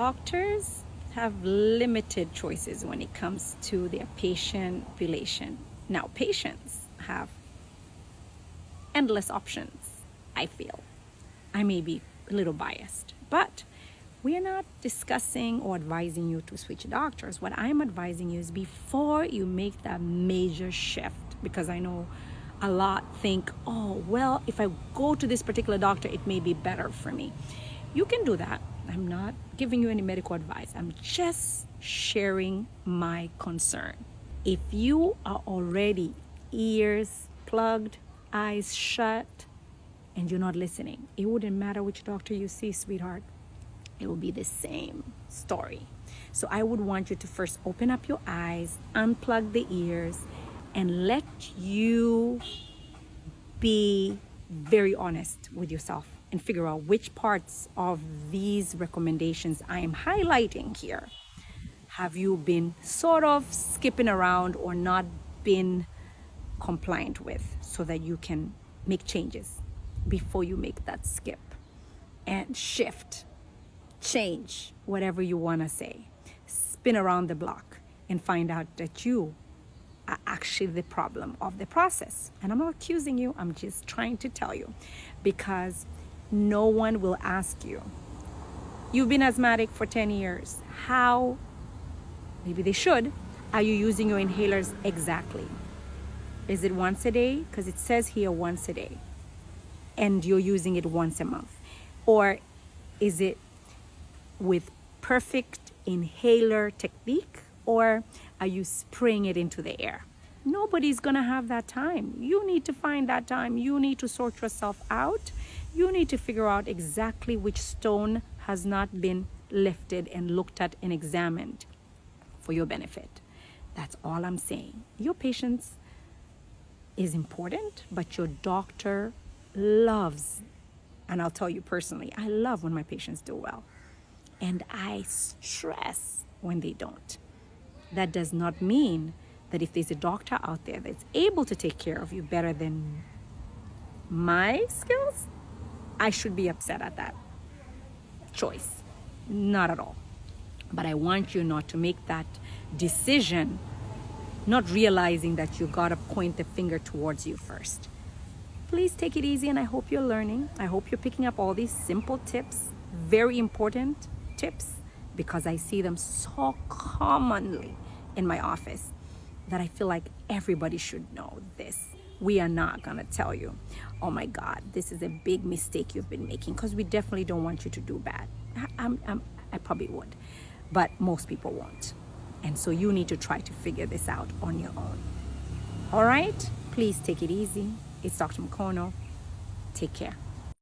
Doctors have limited choices when it comes to their patient relation. Now, patients have endless options, I feel. I may be a little biased, but we are not discussing or advising you to switch doctors. What I'm advising you is before you make that major shift, because I know a lot think, oh, well, if I go to this particular doctor, it may be better for me. You can do that. I'm not giving you any medical advice. I'm just sharing my concern. If you are already ears plugged, eyes shut, and you're not listening, it wouldn't matter which doctor you see, sweetheart. It will be the same story. So I would want you to first open up your eyes, unplug the ears, and let you be very honest with yourself and figure out which parts of these recommendations I am highlighting here have you been sort of skipping around or not been compliant with, so that you can make changes before you make that skip and shift, change, whatever you want to say, spin around the block and find out that you are actually the problem of the process. And I'm not accusing you, I'm just trying to tell you, because no one will ask you, you've been asthmatic for 10 years. How, maybe they should, are you using your inhalers exactly? Is it once a day? Because it says here once a day. And you're using it once a month. Or is it with perfect inhaler technique? Or are you spraying it into the air? Nobody's gonna have that time. You need to find that time. You need to sort yourself out. You need to figure out exactly which stone has not been lifted and looked at and examined for your benefit. That's all I'm saying. Your patience is important, but your doctor loves, and I'll tell you personally, I love when my patients do well. And I stress when they don't. That does not mean that if there's a doctor out there that's able to take care of you better than my skills, I should be upset at that choice. Not at all. But I want you not to make that decision not realizing that you gotta point the finger towards you first. Please take it easy, and I hope you're learning. I hope you're picking up all these simple tips, very important tips, because I see them so commonly in my office that I feel like everybody should know this. We are not gonna tell you, oh my God, this is a big mistake you've been making, because we definitely don't want you to do bad. I probably would, but most people won't. And so you need to try to figure this out on your own. All right? Please take it easy. It's Dr. McCono. Take care.